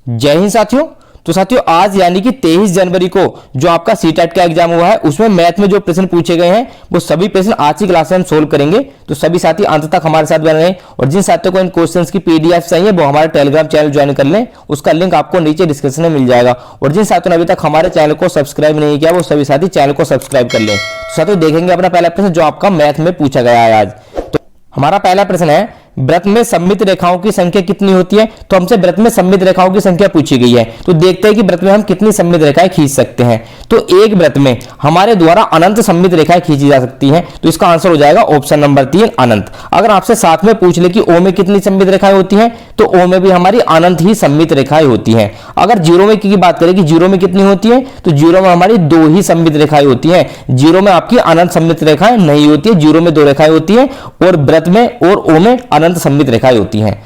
जय हिंद साथियों। तो साथियों आज यानी कि 23 जनवरी को जो आपका सीटेट का एग्जाम हुआ है उसमें मैथ में जो प्रश्न पूछे गए हैं वो सभी प्रश्न आज की क्लास में हम सोल्व करेंगे। तो सभी साथी अंत तक हमारे साथ बने रहें और जिन साथियों को इन क्वेश्चंस की पीडीएफ चाहिए वो हमारे टेलीग्राम चैनल ज्वाइन कर लें, उसका लिंक आपको नीचे डिस्क्रिप्शन में मिल जाएगा। और जिन साथियों ने अभी तक हमारे चैनल को सब्सक्राइब नहीं किया वो सभी साथी चैनल को सब्सक्राइब कर लें। तो साथियों देखेंगे अपना पहला प्रश्न जो आपका मैथ में पूछा गया है आज। तो हमारा पहला प्रश्न है वृत्त में सममित रेखाओं की संख्या कितनी होती है। तो हमसे वृत्त में सममित रेखाओं की संख्या पूछी गई है, तो देखते हैं कि वृत्त में हम कितनी सममित रेखाएं खींच सकते हैं। तो एक वृत्त में हमारे द्वारा अनंत सममित रेखाएं खींची जा सकती हैं, तो इसका आंसर हो जाएगा ऑप्शन नंबर 3 अनंत। अगर आपसे साथ में पूछ ले कि ओ में कितनी सममित रेखाएं होती हैं, तो ओ में भी हमारी अनंत ही सममित रेखाएं होती हैं। अगर जीरो में की बात करें कि जीरो में कितनी होती है, तो जीरो में हमारी 2 ही सममित रेखाएं होती हैं। जीरो में आपकी अनंत सममित रेखाएं नहीं होती है, जीरो में 2 रेखाएं होती हैं और वृत्त में और ओ में अनंत सममित रेखाएं होती हैं।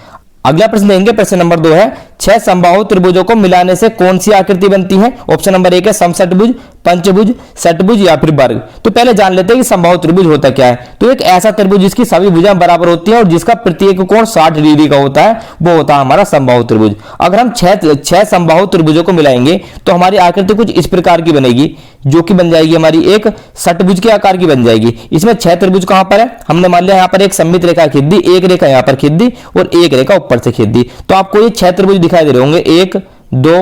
अगला प्रश्न देंगे, प्रश्न नंबर 2 है 6 समबाहु त्रिभुजों को मिलाने से कौन सी आकृति बनती है। ऑप्शन नंबर 1 है समषटभुज, पंचभुज, षटभुज या फिर वर्ग। तो पहले जान लेते हैं कि समबाहु त्रिभुज होता क्या है। तो एक ऐसा त्रिभुज जिसकी सभी भुजाएं बराबर होती हैं और जिसका प्रत्येक कोण 60 डिग्री का होता है, वो होता है हमारा समबाहु त्रिभुज। अगर हम 6 समबाहु त्रिभुजों को मिलाएंगे तो हमारी आकृति कुछ इस प्रकार की बनेगी, जो कि बन जाएगी हमारी एक षटभुज के आकार की बन जाएगी। इसमें 6 त्रिभुज कहां पर है, हमने मान लिया यहां पर एक सममित रेखा खींच दी, एक रेखा यहां पर खींच दी और एक रेखा ऊपर से खींच दी। तो आपको ये 6 त्रिभुज दिखाई दे रहे होंगे, 1 2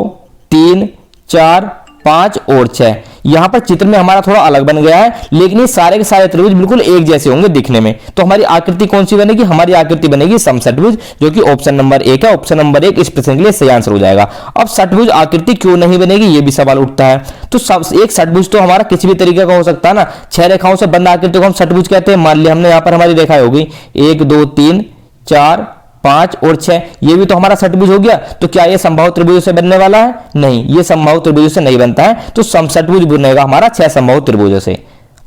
3 4 5 और 6। यहां पर चित्र में हमारा थोड़ा अलग बन गया है, लेकिन ये सारे के सारे त्रिभुज बिल्कुल एक जैसे होंगे दिखने में। तो हमारी आकृति कौन सी बनेगी, हमारी आकृति बनेगी समषटभुज, जो कि ऑप्शन नंबर 1 है। ऑप्शन नंबर 1 इस प्रश्न के लिए सही आंसर हो जाएगा। अब षटभुज आकृति क्यों नहीं बनेगी ये भी सवाल उठता है। तो एक षटभुज तो हमारा किसी भी तरीके का हो सकता है ना। 6 रेखाओं से बंद आकृति को हम षटभुज कहते हैं। मान लिया हमने यहां पर हमारी रेखाएं हो गई 1 2 3 4 5 और 6, ये भी तो हमारा षटभुज हो गया। तो क्या ये समबाहु त्रिभुज से बनने वाला है? नहीं, ये समबाहु त्रिभुज से नहीं बनता है। तो समषटभुज बनेगा हमारा 6 समबाहु त्रिभुजों से।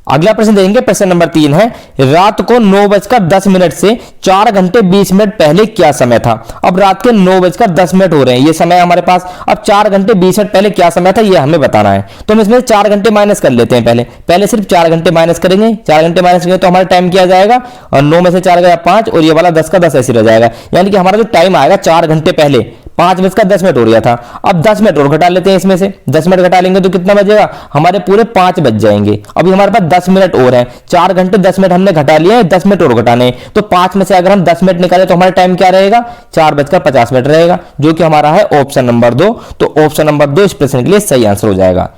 अगला प्रश्न देखेंगे, प्रश्न नंबर 3 है रात को 9:10 से 4 घंटे 20 मिनट पहले क्या समय था। अब रात के 9:10 हो रहे हैं, ये समय हमारे पास। अब 4 घंटे 20 मिनट पहले क्या समय था ये हमें बताना है। तो हम इसमें 4 घंटे माइनस कर लेते हैं। पहले सिर्फ 4 घंटे माइनस करेंगे। 4 घंटे माइनस करेंगे तो हमारा टाइम क्या जाएगा, और 9 में से 4 गया 5 और ये वाला 10 का 10 ऐसे रह जाएगा। यानी कि हमारा जो टाइम आएगा 4 घंटे पहले 5:10 हो रहा था। अब 10 मिनट और घटा लेते हैं इसमें से। 10 मिनट घटा लेंगे तो कितना बचेगा, हमारे पूरे 5 बच जाएंगे। अभी हमारे पास 10 मिनट और है। 4 घंटे 10 मिनट हमने घटा लिए हैं, 10 मिनट और घटाने। तो 5 में से अगर हम 10 मिनट निकालें तो हमारा टाइम क्या रहेगा, 4:50 रहेगा, जो कि हमारा है ऑप्शन नंबर 2। तो ऑप्शन नंबर 2 इस प्रश्न के लिए सही आंसर हो जाएगा।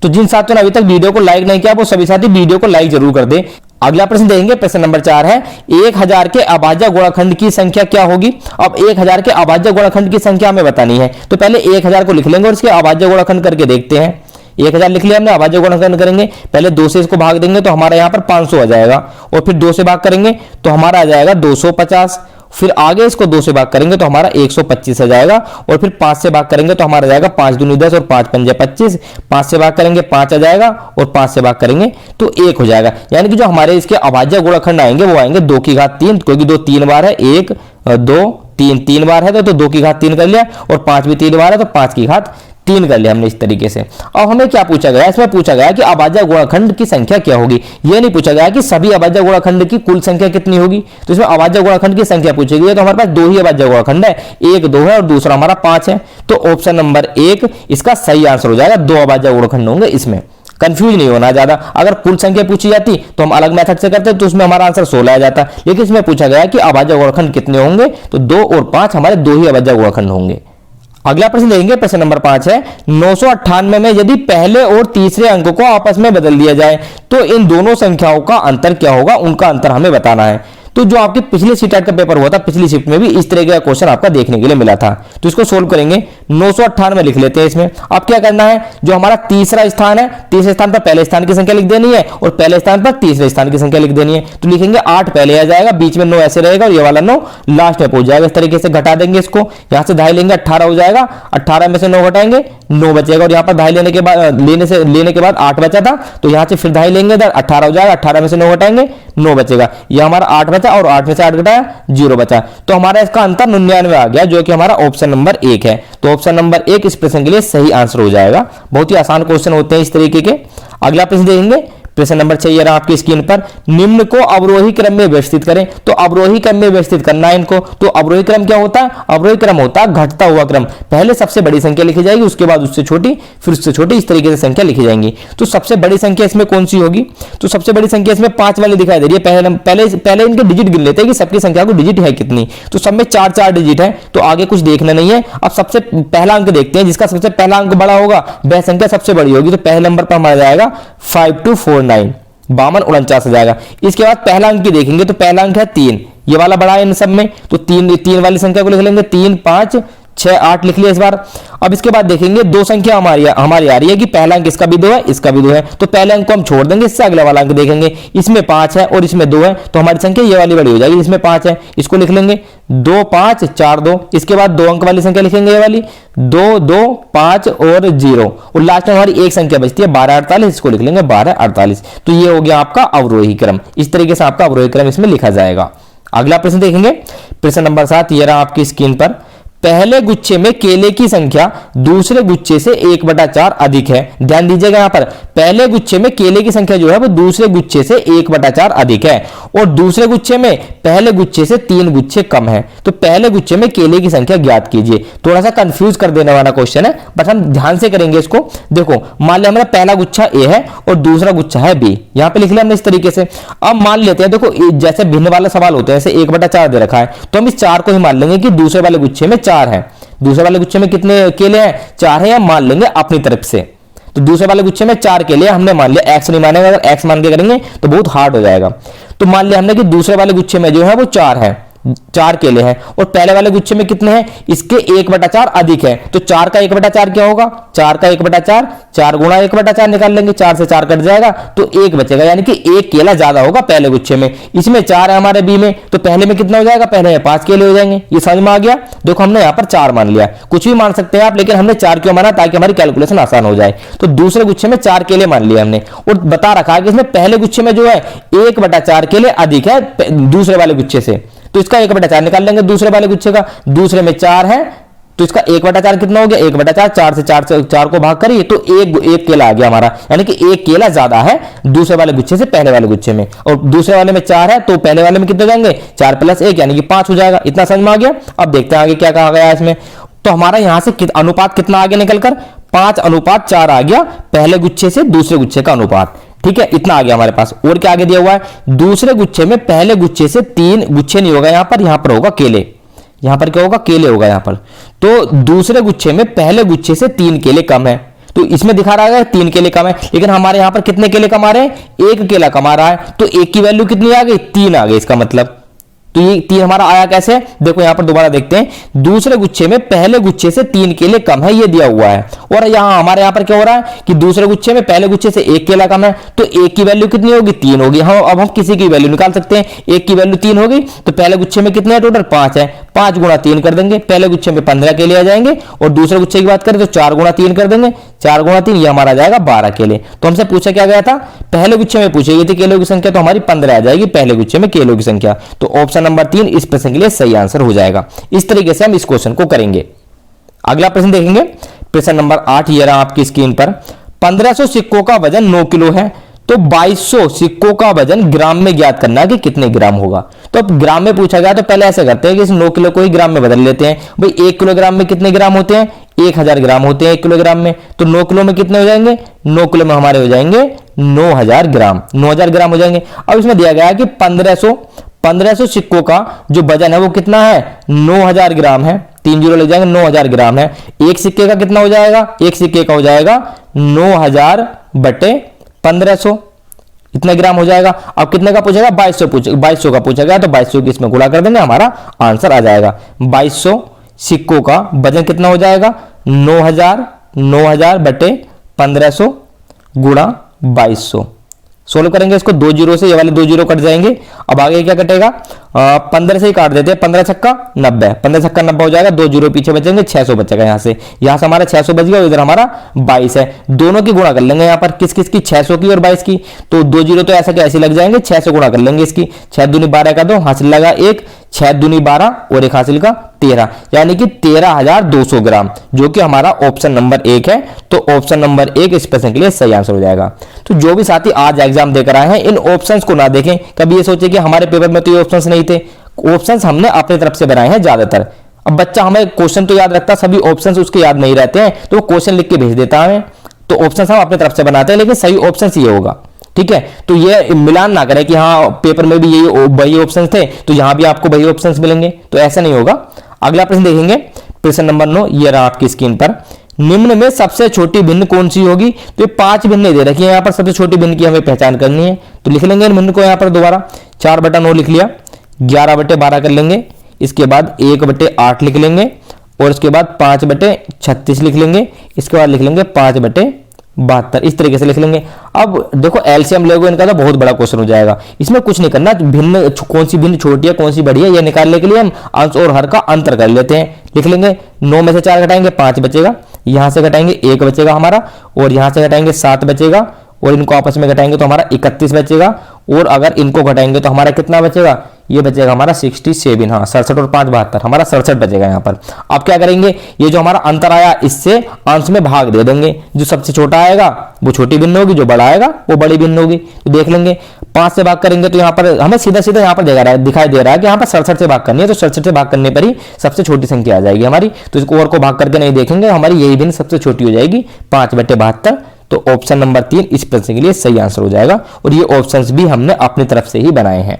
तो जिन साथियों ने अभी तक वीडियो को लाइक नहीं किया वो सभी साथी वीडियो को लाइक जरूर कर दें। अगला प्रश्न देखेंगे, प्रश्न नंबर 4 है 1000 के अभाज्य गुणनखंड की संख्या क्या होगी। अब 1000 के अभाज्य गुणनखंड की संख्या हमें बतानी है। तो पहले 1000 को लिख लेंगे और इसके अभाज्य गुणनखंड करके देखते हैं। 1000 लिख लिया हमने, अभाज्य गुणनखंड करेंगे। पहले 2 से इसको भाग देंगे तो हमारा यहाँ पर 500 आ जाएगा, और फिर 2 से भाग करेंगे तो हमारा आ जाएगा 250। फिर आगे इसको 2 से भाग करेंगे तो हमारा 125 आ जाएगा, और फिर 5 से भाग करेंगे तो हमारा जाएगा 5 दूनी 10 और 5 पंजे 25। 5 से भाग करेंगे 5 आ जाएगा, और 5 से भाग करेंगे तो 1 हो जाएगा। यानी कि जो हमारे इसके अभाज्य गुणनखंड आएंगे वो आएंगे 2 की घात 3, क्योंकि 2 3 बार है, 1 2 3 बार है तो 2 की घात 3 कर लिया, और 5 भी 3 बार है तो 5 की घात 3 कर लिया हमने इस तरीके से। अब हमें क्या पूछा गया, इसमें पूछा गया कि अभाज्य गुणनखंड की संख्या क्या होगी। ये नहीं पूछा गया कि सभी अभाज्य गुणनखंड की कुल संख्या कितनी होगी। तो इसमें अभाज्य गुणनखंड की संख्या पूछी गई है। तो हमारे पास 2 ही अभाज्य गुणनखंड है, एक 2 है और दूसरा हमारा 5 है। तो ऑप्शन नंबर 1 इसका सही आंसर हो जाएगा। 2 अभाज्य गुणनखंड होंगे, इसमें कंफ्यूज नहीं होना ज्यादा। अगर कुल संख्या पूछी जाती तो हम अलग मेथड से करते तो उसमें हमारा आंसर 16 आ जाता, लेकिन इसमें पूछा गया कि अभाज्य गुणनखंड कितने होंगे। तो 2 और 5 हमारे 2 ही अभाज्य गुणनखंड होंगे। अगला प्रश्न देखेंगे, प्रश्न नंबर 5 है 998 में यदि पहले और तीसरे अंक को आपस में बदल दिया जाए तो इन दोनों संख्याओं का अंतर क्या होगा, उनका अंतर हमें बताना है। तो जो आपके पिछले सीटेट का पेपर हुआ था, पिछली शिफ्ट में भी इस तरह का क्वेश्चन आपका देखने के लिए मिला था। तो इसको सोल्व करेंगे। 998 लिख लेते हैं इसमें। अब क्या करना है, जो हमारा तीसरा स्थान है, तीसरे स्थान पर पहले स्थान की संख्या लिख देनी है और पहले स्थान पर तीसरे स्थान की संख्या लिख देनी है। तो लिखेंगे 8 पहले आ जाएगा, बीच में 9 ऐसे रहेगा और ये वाला 9 लास्ट में पहुंच जाएगा। इस तरीके से घटा देंगे इसको, यहां से 2.5 लेंगे 18 हो जाएगा। 18 में से 9 घटाएंगे 9 बचेगा, और यहाँ पर 2.5 लेने के बाद 8 बचा था, तो यहाँ से फिर 2.5 लेंगे इधर 18 हो जाएगा। 18 में से 9 घटाएंगे 9 बचेगा। ये हमारा 8 बचा और 8 में से 8 घटाया 0 बचा। तो हमारा इसका अंतर 99 आ गया, जो कि हमारा ऑप्शन नंबर 1 है। तो ऑप्शन नंबर 1 इस प्रश्न के लिए सही आंसर हो जाएगा। बहुत ही आसान क्वेश्चन होते हैं इस तरीके के। अगला प्रश्न देखेंगे, प्रश्न नंबर 6 ये रहा आपकी स्क्रीन पर, निम्न को अवरोही क्रम में व्यवस्थित करें। तो अवरोही क्रम में व्यवस्थित करना है इनको। तो अवरोही क्रम क्या होता है? अवरोही क्रम होता है घटता हुआ क्रम। पहले सबसे बड़ी संख्या लिखी जाएगी, उसके बाद उससे छोटी, फिर उससे छोटी, इस तरीके से संख्या लिखी जाएंगी। तो सबसे बड़ी संख्या इसमें कौन सी होगी? तो सबसे बड़ी संख्या इसमें 5 वाली दिखाई दे रही है। पहले इनके डिजिट गिन लेते हैं कि सबकी संख्या को डिजिट है कितनी। तो सब में 4 डिजिट है, तो आगे कुछ देखना नहीं है। अब सबसे पहला अंक देखते हैं, जिसका सबसे पहला अंक बड़ा होगा वह संख्या सबसे बड़ी होगी। तो पहले नंबर पर हमारा जाएगा 5249, 5249 आ जाएगा। इसके बाद पहला अंक की देखेंगे, तो पहला अंक है 3, ये वाला बड़ा है इन सब में। तो 3 वाली संख्या को लिख लेंगे, 3 5 6 8 लिख लिया इस बार। अब इसके बाद देखेंगे दो संख्या हमारी आ रही है कि पहला अंक इसका भी 2 है, इसका भी 2 है। तो पहले अंक को हम छोड़ देंगे, इससे अगला वाला अंक देखेंगे। इसमें 5 है और इसमें 2 है, तो हमारी संख्या ये वाली बड़ी हो जाएगी। इसमें 5 है, इसको लिख लेंगे 2 5 4 2। इसके बाद 2 अंक वाली संख्या लिखेंगे, ये वाली 2 2 5 और 0। और लास्ट में हमारी एक संख्या बचती है 1248, इसको लिख लेंगे 1248। तो ये हो गया आपका अवरोही क्रम। इस तरीके से आपका अवरोही क्रम इसमें लिखा जाएगा। अगला प्रश्न देखेंगे, प्रश्न नंबर 7 ये रहा आपकी स्क्रीन पर, पहले गुच्छे में केले की संख्या दूसरे गुच्छे से 1/4 अधिक है। ध्यान दीजिएगा, यहां पर पहले गुच्छे में केले की संख्या जो है वो दूसरे गुच्छे से 1/4 अधिक है, और दूसरे गुच्छे में पहले गुच्छे से 3 गुच्छे कम है। तो पहले गुच्छे में केले की संख्या ज्ञात कीजिए। थोड़ा सा कंफ्यूज कर देने वाला क्वेश्चन है, बट हम ध्यान से करेंगे इसको। देखो, मान लिया हमारा पहला गुच्छा ए है और दूसरा गुच्छा है बी, यहां पे लिख लिया हमने इस तरीके से। अब मान लेते हैं, देखो जैसे भिन्न वाला सवाल होते हैं, जैसे 1/4 दे रखा है, तो हम इस 4 को ही मान लेंगे कि दूसरे वाले गुच्छे में 4 है। दूसरे वाले गुच्छे में कितने केले हैं? 4 है, या मान लेंगे अपनी तरफ से। तो दूसरे वाले गुच्छे में 4 केले हमने मान लिया, x नहीं मानेगा, अगर x मान के करेंगे तो बहुत हार्ड हो जाएगा। तो मान लिया हमने कि दूसरे वाले गुच्छे में जो है वो 4 है, 4 केले हैं, और पहले वाले गुच्छे में कितने हैं? इसके 1/4 अधिक है। तो 4 का 1/4 क्या होगा? 4 का 1/4, 4 गुणा 1/4 निकाल लेंगे, 4 से 4 कट जाएगा तो 1 बचेगा, यानी कि 1 केला ज्यादा होगा पहले गुच्छे में। इसमें 4 है हमारे बी में, तो पहले में कितना हो जाएगा? पहले में 5 केले हो जाएंगे। ये समझ में आ गया? देखो, हमने यहाँ पर 4 मान लिया, कुछ भी मान सकते हैं आप, लेकिन हमने 4 क्यों माना? ताकि हमारी कैलकुलेशन आसान हो जाए। तो दूसरे गुच्छे में 4 केले मान लिया हमने, और बता रखा है कि इसमें पहले गुच्छे में जो है 1/4 केले अधिक है दूसरे वाले गुच्छे से। तो इसका 1/4 निकाल लेंगे दूसरे वाले गुच्छे का। दूसरे में 4 है, तो इसका 1/4 कितना हो गया? 1/4, 4 से 4 को भाग करिए तो एक केला आ गया हमारा, यानी कि 1 केला ज्यादा है दूसरे वाले गुच्छे से पहले वाले गुच्छे में। और दूसरे वाले में 4 है, तो पहले वाले में कितने जाएंगे? 4 + 1 यानी कि 5 हो जाएगा। इतना समझ में आ गया? अब देखते हैं आगे क्या कहा गया है इसमें। तो हमारा यहां से अनुपात कितना आगे निकलकर 5:4 आ गया, पहले गुच्छे से दूसरे गुच्छे का अनुपात। ठीक है, इतना आ गया हमारे पास। और क्या आगे दिया हुआ है? दूसरे गुच्छे में पहले गुच्छे से 3 गुच्छे नहीं होगा, यहां पर होगा केले। यहां पर क्या होगा? केले होगा यहां पर। तो दूसरे गुच्छे में पहले गुच्छे से 3 केले कम है। तो इसमें दिखा रहा है 3 केले कम है, लेकिन हमारे यहां पर कितने केले कम आ रहे हैं? 1 केला कम आ रहा है। तो 1 की वैल्यू कितनी आ गई? 3 आ गई इसका मतलब। तो ये 3 हमारा आया कैसे? देखो यहां पर दोबारा देखते हैं, दूसरे गुच्छे में पहले गुच्छे से 3 केले कम है, ये दिया हुआ है। और हमारे यहां पर क्या हो रहा है कि दूसरे गुच्छे में पहले गुच्छे से 1 केला कम है, तो 1 की वैल्यू कितनी होगी? 3 होगी। अब हम किसी की वैल्यू निकाल सकते हैं। 1 की वैल्यू 3 होगी, तो पहले गुच्छे में कितने हैं टोटल? 5 है। 5 गुणा 3 कर देंगे, पहले गुच्छे में 15 केले आ जाएंगे, और दूसरे गुच्छे की बात करें तो 4 गुणा 3 कर देंगे, 4 गुणा 3 ये हमारा आ जाएगा 12 केले। तो हमसे पूछा क्या गया था? पहले गुच्छे में पूछी गई थी केलों की संख्या, तो हमारी 15 आ जाएगी पहले गुच्छे में केलों की संख्या। तो ऑप्शन नंबर 3 इस प्रश्न के लिए सही आंसर हो जाएगा। इस तरीके से हम इस क्वेश्चन को करेंगे। अगला प्रश्न देखेंगे, प्रश्न नंबर 8 ये रहा आपकी स्क्रीन पर, 1500 सिक्कों का वजन 9 किलो है, तो 2200 सिक्कों का वजन ग्राम में ज्ञात करना है कि कितने ग्राम होगा। तो अब ग्राम में पूछा गया, तो पहले ऐसे करते हैं कि इस 9 किलो को ही ग्राम में बदल लेते हैं। भाई 1 किलोग्राम में कितने ग्राम होते हैं? 1000 ग्राम होते हैं 1 किलोग्राम में। तो 9 किलो में कितने हो जाएंगे? 9 किलो में हमारे हो जाएंगे 9000 ग्राम। 9000 ग्राम हो जाएंगे। अब इसमें दिया गया है कि 1500 सिक्कों का जो वजन है वो कितना है? 9000 ग्राम है। 3 जीरो ले जाएंगे, 9000 ग्राम है। एक सिक्के का कितना हो जाएगा? एक सिक्के का हो जाएगा 9000 बटे 1500, इतने ग्राम हो जाएगा। अब कितने का पूछेगा? 2200 का पूछा गया, तो 2200 की इसमें गुणा कर देंगे, हमारा आंसर आ जाएगा। 2200 सिक्कों का वजन कितना हो जाएगा? 9000 बटे 1500 गुणा 2200। सोल्व करेंगे इसको 2 जीरो से, ये वाले 2 जीरो कट जाएंगे। अब आगे क्या कटेगा? 15 से ही काट देते हैं। 15 छक्का 90, 15 छक्का 90 हो जाएगा। 2 जीरो पीछे बचेंगे, 600 बचेगा। यहाँ से हमारा 600 बच गया, इधर हमारा 22 है। दोनों की गुणा कर लेंगे यहाँ पर, किस किस की? 600 की और 22 की। तो 2 जीरो तो ऐसा कैसे लग जाएंगे, 6 से गुणा कर लेंगे इसकी। 6 दूनी 12 का 2 हासिल लगा 1, 6 दूनी 12 और 1 हासिल का 13, यानी कि 13,200 ग्राम, जो कि हमारा ऑप्शन नंबर 1 है। तो ऑप्शन नंबर 1 इस प्रश्न के लिए सही आंसर हो जाएगा। तो जो भी साथी आज एग्जाम देकर आए हैं, इन ऑप्शंस को ना देखें, कभी ये सोचे कि हमारे पेपर में तो ये ऑप्शंस नहीं थे। ऑप्शंस हमने अपनी तरफ से बनाए हैं ज्यादातर। अब बच्चा हमें क्वेश्चन तो याद रखता, सभी ऑप्शंस उसके याद नहीं रहते हैं, तो वो क्वेश्चन लिख के भेज देता है। तो ऑप्शंस हम अपनी तरफ से बनाते हैं, लेकिन सही ऑप्शन ये होगा, ठीक है। तो ये मिलान ना करें कि हाँ पेपर में भी यही वही ऑप्शंस थे तो यहां भी आपको वही ऑप्शंस मिलेंगे, तो ऐसा नहीं होगा। अगला प्रश्न देखेंगे, प्रश्न नंबर 9, ये रहा आपकी स्क्रीन पर। निम्न में सबसे छोटी भिन्न कौन सी होगी? तो ये 5 भिन्न दे रखी है यहाँ पर, सबसे छोटी भिन्न की हमें पहचान करनी है। तो लिख लेंगे इन भिन्न को यहाँ पर दोबारा, 4/9 लिख लिया, 11/12 कर लेंगे, इसके बाद 1/8 लिख लेंगे, और इसके बाद 5/36 लिख लेंगे, इसके बाद लिख लेंगे 5/72, इस तरीके से लिख लेंगे। अब देखो एलसीएम लोगे इनका तो बहुत बड़ा क्वेश्चन हो जाएगा, इसमें कुछ नहीं करना, भिन्न कौन सी भिन्न छोटी है कौन सी बड़ी है ये निकालने के लिए हम अंश और हर का अंतर कर लेते हैं। लिख लेंगे 9 में से 4 घटाएंगे 5 बचेगा, यहां से घटाएंगे 1 बचेगा हमारा, और यहां से घटाएंगे 7 बचेगा, और इनको आपस में घटाएंगे तो हमारा 31 बचेगा, और अगर इनको घटाएंगे तो हमारा कितना बचेगा? ये बचेगा हमारा 67, हाँ 67 और 5 72, हमारा 67 बचेगा यहाँ पर। अब क्या करेंगे, ये जो हमारा अंतर आया इससे अंश में भाग दे देंगे, जो सबसे छोटा आएगा वो छोटी भिन्न होगी, जो बड़ा आएगा वो बड़ी भिन्न होगी। तो देख लेंगे 5 से भाग करेंगे तो यहाँ पर हमें सीधा सीधा यहाँ पर दिखाई दे रहा है कि यहाँ पर 67 से भाग करनी है, तो 67 से भाग करने पर ही सबसे छोटी संख्या आ जाएगी हमारी। तो इसको और को भाग करके नहीं देखेंगे, हमारी यही भिन्न सबसे छोटी हो जाएगी 5/72। तो ऑप्शन नंबर 3 इस प्रश्न के लिए सही आंसर हो जाएगा, और ये ऑप्शंस भी हमने अपनी तरफ से ही बनाए हैं।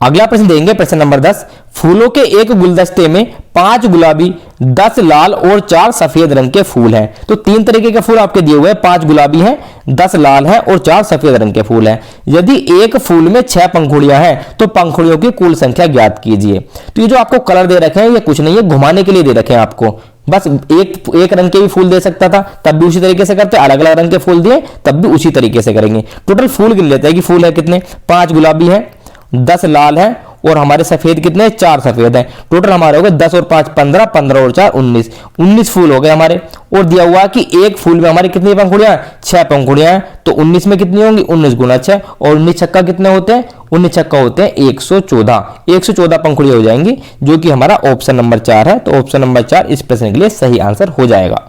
अगला प्रश्न देंगे, प्रश्न नंबर 10। फूलों के एक गुलदस्ते में 5 गुलाबी, 10 लाल और 4 सफेद रंग के फूल हैं। तो 3 तरीके के फूल आपके दिए हुए हैं, 5 गुलाबी हैं, 10 लाल हैं और 4 सफेद रंग के फूल हैं। यदि एक फूल में 6 पंखुड़ियां हैं तो पंखुड़ियों की कुल संख्या ज्ञात कीजिए। तो ये जो आपको कलर दे रखे हैं ये कुछ नहीं है, घुमाने के लिए दे रखे हैं आपको। बस एक रंग के भी फूल दे सकता था तब भी उसी तरीके से करते, अलग अलग रंग के फूल दिए तब भी उसी तरीके से करेंगे। टोटल फूल गिन लेते हैं कि फूल है कितने, 5 गुलाबी है, 10 लाल है, और हमारे सफेद कितने, 4 सफेद हैं। टोटल हमारे हो गए 10 और 5 15, 15 और 4 19 फूल हो गए हमारे। और दिया हुआ कि एक फूल में हमारी कितनी पंखुड़ियां, 6 पंखुड़ियां हैं, तो 19 में कितनी होंगी, 19 गुना 6, और 19 छक्का कितने होते हैं, 19 छक्का होते हैं 114 पंखुड़ियां हो जाएंगी, जो कि हमारा ऑप्शन नंबर 4 है। तो ऑप्शन नंबर 4 इस प्रश्न के लिए सही आंसर हो जाएगा।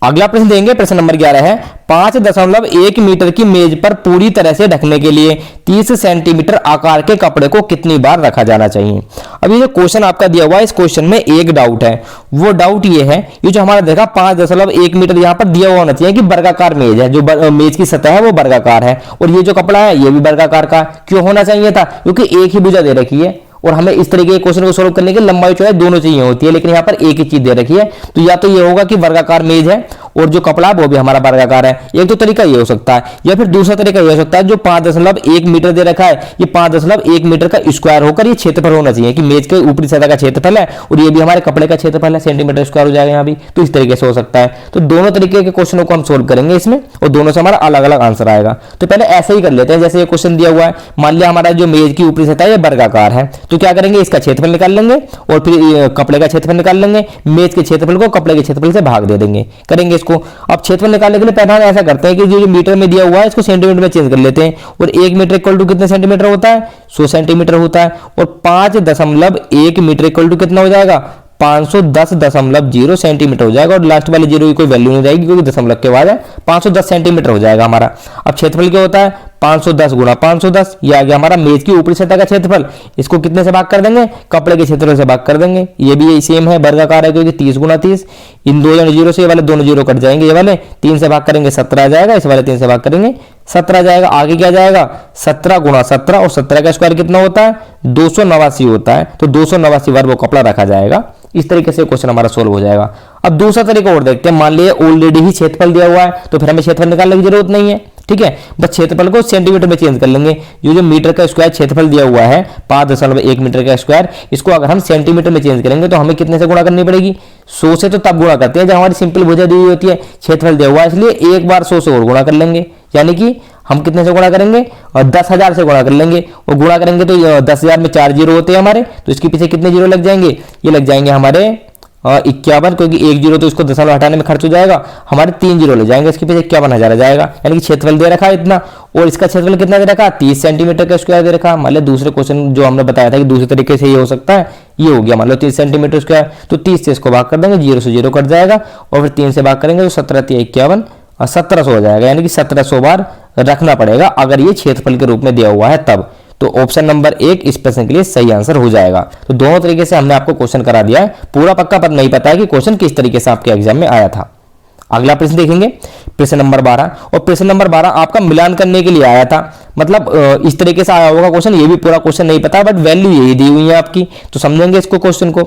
अगला प्रश्न देंगे, प्रश्न नंबर 11 है। 5.1 मीटर की मेज पर पूरी तरह से ढकने के लिए 30 सेंटीमीटर आकार के कपड़े को कितनी बार रखा जाना चाहिए? अब ये जो क्वेश्चन आपका दिया हुआ है, इस क्वेश्चन में एक डाउट है, वो डाउट ये है, ये जो हमारा देखा 5.1 मीटर यहाँ पर दिया हुआ होना चाहिए कि वर्गाकार मेज है, जो मेज की सतह है वो वर्गाकार है, और ये जो कपड़ा है ये भी वर्गाकार का क्यों होना चाहिए था, क्योंकि एक ही भुजा दे रखी है, और हमें इस तरीके के क्वेश्चन को सोल्व करने के लंबाई चौड़ाई दोनों चाहिए होती है, लेकिन यहाँ पर एक ही चीज दे रखी है। तो या तो ये होगा कि वर्गाकार मेज है और जो कपड़ा है वो भी हमारा वर्गाकार है, एक तो तरीका ये हो सकता है, या फिर दूसरा तरीका ये हो सकता है जो 5.1 मीटर दे रखा है, ये 5.1 मीटर का स्क्वायर होकर ये क्षेत्रफल होना चाहिए कि मेज के ऊपरी सतह का क्षेत्रफल है और ये भी हमारे कपड़े का क्षेत्रफल है, सेंटीमीटर स्क्वायर हो जाएगा यहाँ भी। तो इस तरीके से हो सकता है। तो दोनों तरीके के क्वेश्चनों को हम सोल्व करेंगे इसमें, और दोनों से हमारा अलग अलग आंसर आएगा। तो पहले ऐसे ही कर लेते हैं, जैसे ये क्वेश्चन दिया हुआ है, मान लिया हमारा जो मेज की ऊपरी सतह है वर्गाकार है, तो क्या करेंगे, इसका क्षेत्रफल निकाल लेंगे और फिर कपड़े का क्षेत्रफल निकाल लेंगे, मेज के क्षेत्रफल को कपड़े के क्षेत्रफल से भाग दे देंगे, करेंगे इसको। अब क्षेत्रफल निकालने के लिए पहले हम ऐसा करते हैं कि जो मीटर में दिया हुआ है इसको सेंटीमीटर में चेंज कर लेते हैं, और 1 मीटर इक्वल टू कितने सेंटीमीटर होता है, 100 सेंटीमीटर होता है, और 5.1 मीटर इक्वल टू कितना हो जाएगा, 510.0 सेंटीमीटर हो जाएगा, और लास्ट वाले जीरो की कोई वैल्यू नहीं रहेगी क्योंकि दशमलव के बाद है, 510 सेंटीमीटर हो जाएगा हमारा। अब क्षेत्रफल क्या होता है, 510 गुणा 510, ये आ गया हमारा मेज की ऊपरी सतह का क्षेत्रफल। इसको कितने से भाग कर देंगे, कपड़े के क्षेत्रफल से भाग कर देंगे, ये भी सेम है, वर्गाकार है क्योंकि 30 गुणा 30, इन दो जीरो से ये वाले दोनों जीरो कट जाएंगे, ये वाले 3 से भाग करेंगे 17 आ जाएगा, इस वाले 3 से भाग करेंगे 17 आ जाएगा। आगे क्या जाएगा, 17 गुणा 17, और 17 का स्क्वायर कितना होता है, 289 होता है, तो 289 बार वो कपड़ा रखा जाएगा। इस तरीके से क्वेश्चन हमारा सोल्व हो जाएगा। अब दूसरा तरीका और देखते हैं, मान लिया ऑलरेडी ही क्षेत्रफल दिया हुआ है तो फिर हमें क्षेत्रफल निकालने की जरूरत नहीं है, ठीक है, बस क्षेत्रफल को सेंटीमीटर में चेंज कर लेंगे। ये जो मीटर का स्क्वायर क्षेत्रफल दिया हुआ है 5.1 मीटर का स्क्वायर, इसको अगर हम सेंटीमीटर में चेंज करेंगे तो हमें कितने से गुणा करनी पड़ेगी, 100 से। तो तब गुणा करते हैं जब हमारी सिंपल भुजा दी हुई होती है, क्षेत्रफल दिया हुआ है इसलिए एक बार 100 से और गुणा कर लेंगे, यानी कि हम कितने से गुणा करेंगे, और 10,000 से गुणा कर लेंगे, और गुणा करेंगे तो 10,000 में 4 जीरो होते हैं हमारे, तो इसके पीछे कितने जीरो लग जाएंगे, ये लग जाएंगे हमारे 51, क्योंकि एक जीरो तो इसको दशमलव हटाने में खर्च हो जाएगा, हमारे 3 जीरो ले जाएंगे, इसके पीछे 51,000 आ जाएगा। यानी कि क्षेत्रफल दे रखा है इतना, और इसका क्षेत्रफल कितना दे रखा है, 30 सेंटीमीटर का स्क्वायर दे रखा है। मान लो दूसरे क्वेश्चन जो हमने बताया था कि दूसरे तरीके से ये हो सकता है, ये हो गया मान लो 30 सेंटीमीटर स्क्वायर, तो 30 से इसको भाग कर देंगे, जीरो से जीरो कट जाएगा, और फिर 3 से भाग करेंगे तो 17 × 51 और 1700 हो जाएगा। यानी कि 1700 बार रखना पड़ेगा अगर ये क्षेत्रफल के रूप में दिया हुआ है तब। तो ऑप्शन नंबर 1 इस प्रश्न के लिए सही आंसर हो जाएगा। तो दोनों तरीके से हमने आपको क्वेश्चन करा दिया है, पूरा पक्का पर नहीं पता है कि क्वेश्चन किस तरीके से आपके एग्जाम में आया था। अगला प्रश्न देखेंगे, प्रश्न नंबर 12, और प्रश्न नंबर 12 आपका मिलान करने के लिए आया था, मतलब इस तरीके से आया होगा क्वेश्चन, ये भी पूरा क्वेश्चन नहीं पता बट वैल्यू यही दी हुई है आपकी, तो समझेंगे इसको क्वेश्चन को।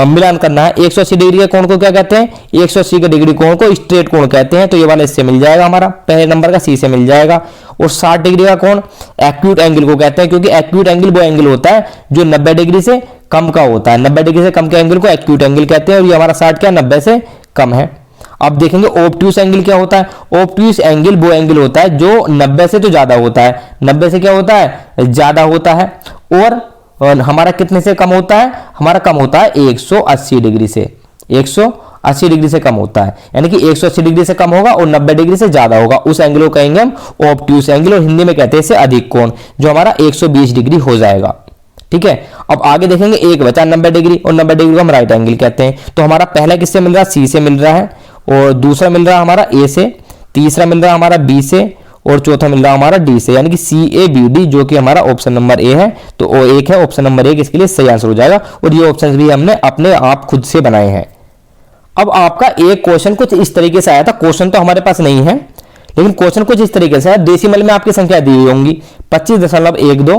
मिलान करना है, 180 डिग्री के कोण को क्या कहते हैं, 180 के डिग्री कोण को स्ट्रेट कोण कहते हैं, तो ये वाला इससे मिल जाएगा हमारा, पहले नंबर का सी से मिल जाएगा। और 60 डिग्री का कोण एक्यूट एंगल को कहते हैं, क्योंकि एक्यूट एंगल वो एंगल होता है जो 90 डिग्री से कम का होता है, 90 डिग्री से कम के एंगल को एक्यूट एंगल कहते हैं, और ये हमारा 60 क्या 90 से कम है। अब देखेंगे ऑब्ट्यूस एंगल क्या होता है, ऑब्ट्यूस एंगल वो एंगल होता है जो 90 से तो ज्यादा होता है, 90 से क्या होता है ज्यादा होता है, और हमारा कितने से कम होता है, हमारा कम होता है 180 डिग्री से, 180 डिग्री से कम होता है। यानी कि 180 डिग्री से कम होगा और 90 डिग्री से ज्यादा होगा, उस एंगल को कहेंगे हम ऑब्ट्यूस एंगल, और हिंदी में कहते हैं इसे अधिक कोण, जो हमारा 120 डिग्री हो जाएगा। ठीक है, अब आगे देखेंगे एक बचा 90 डिग्री, और 90 डिग्री को हम राइट एंगल कहते हैं। तो हमारा पहला किससे मिल रहा है, सी से मिल रहा है, और दूसरा मिल रहा है हमारा ए से, तीसरा मिल रहा है हमारा बी से, और चौथा मिल रहा है हमारा डी से, यानी कि सी ए बी डी, जो कि हमारा ऑप्शन नंबर ए है। तो वो एक है, ऑप्शन नंबर 1 इसके लिए सही आंसर हो जाएगा, और ये ऑप्शन भी हमने अपने आप खुद से बनाए हैं। अब आपका एक क्वेश्चन कुछ इस तरीके से आया था, क्वेश्चन तो हमारे पास नहीं है लेकिन क्वेश्चन कुछ इस तरीके से है, डेसिमल में आपकी संख्या दी हुई होंगी 25.12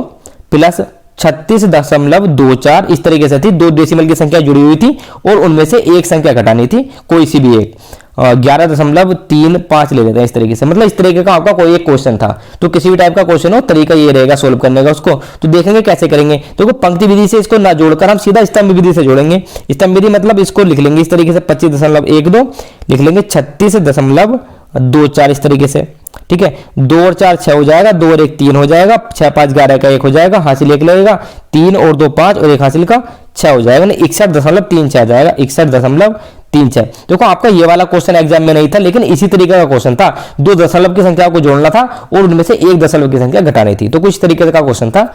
प्लस 36.24, इस तरीके से थी, दो डेसिमल की संख्या जुड़ी हुई थी और उनमें से एक संख्या घटानी थी, कोई सी भी एक, 11.35 ले लेते हैं इस तरीके से, मतलब इस तरीके का आपका कोई एक क्वेश्चन था। तो किसी भी टाइप का क्वेश्चन हो, तरीका ये रहेगा सोल्व करने का उसको। तो देखेंगे कैसे करेंगे, तो पंक्ति विधि से इसको ना जोड़कर हम सीधा स्तंभ विधि से जोड़ेंगे। स्तंभ विधि मतलब इसको लिख लेंगे इस तरीके से, 25.12 लिख लेंगे 36.24 इस तरीके से। ठीक है, 2 और 4 6 हो जाएगा, 2 और 1 3 हो जाएगा, 6 5 11 का 1 हो जाएगा, हासिल 1 लगेगा, 3 और 2 5 और 1 हासिल का 6 हो जाएगा, 61.36 आ जाएगा, 61.36। देखो आपका ये वाला क्वेश्चन एग्जाम में नहीं था, लेकिन इसी तरीके का क्वेश्चन था, 2 दशमलव की संख्या को जोड़ना था और उनमें से 1 दशमलव की संख्या घटानी थी, तो कुछ तरीके का क्वेश्चन था।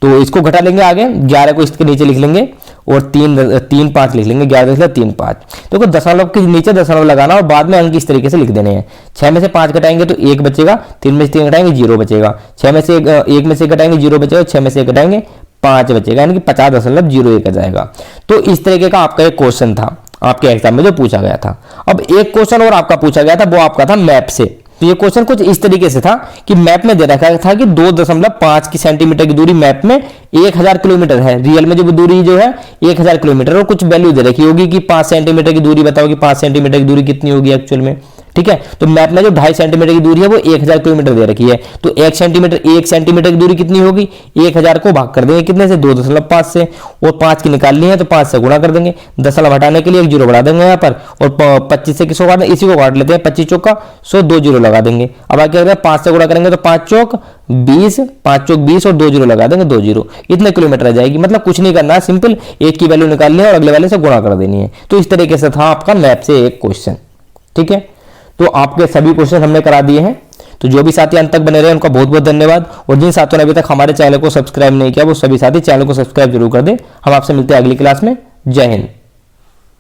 तो इसको घटा लेंगे आगे, 11 को इसके नीचे लिख लेंगे और 3 5 लिख लेंगे, 11 3 5। देखो दशमलव के नीचे दशमलव लगाना और बाद में अंक इस तरीके से लिख देने हैं। 6 में से 5 घटाएंगे तो 1 बचेगा, 3 में से 3 घटाएंगे 0 बचेगा, 6 में से 1 में से घटाएंगे 0 बचेगा, 6 में से 1 घटाएंगे 5 बचेगा, यानी कि 50.01 आ जाएगा। तो इस तरीके का आपका एक क्वेश्चन था आपके एग्जाम में जो पूछा गया था। अब एक क्वेश्चन और आपका पूछा गया था, वो आपका था मैप से। तो ये क्वेश्चन कुछ इस तरीके से था कि मैप में दे रखा था कि 2.5 की सेंटीमीटर की दूरी मैप में 1000 किलोमीटर है, रियल में जो दूरी जो है 1000 किलोमीटर, और कुछ वैल्यू दे रखी होगी कि 5 सेंटीमीटर की दूरी बताओ कि 5 सेंटीमीटर की दूरी कितनी होगी एक्चुअल में। ठीक है, तो मैप में जो 2.5 सेंटीमीटर की दूरी है वो 1000 किलोमीटर दे रखी है, तो 1 सेंटीमीटर की दूरी कितनी होगी, 1000 को भाग कर देंगे कितने से, 2.5 से, और 5 की निकालनी है तो 5 से गुणा कर देंगे, दशमलव हटाने के लिए 1 जीरो बढ़ा देंगे यहाँ पर, और 25 से किसको काट देंगे, इसी को काट लेते हैं, 25 चौका 100, 2 जीरो लगा देंगे। अब आगे क्या 5 से गुणा करेंगे तो 5 चौक 20, 5 चौक 20 और 2 जीरो लगा देंगे, 2 जीरो, इतने किलोमीटर आ जाएगी। मतलब कुछ नहीं करना है, सिंपल एक की वैल्यू निकालनी है और अगले वाले से गुणा कर देनी है। तो इस तरीके से था आपका मैप से एक क्वेश्चन। ठीक है, तो आपके सभी क्वेश्चन हमने करा दिए हैं। तो जो भी साथी अंत तक बने रहे उनका बहुत बहुत धन्यवाद, और जिन साथियों ने अभी तक हमारे चैनल को सब्सक्राइब नहीं किया वो सभी साथी चैनल को सब्सक्राइब जरूर कर दें। हम आपसे मिलते हैं अगली क्लास में। जय हिंद।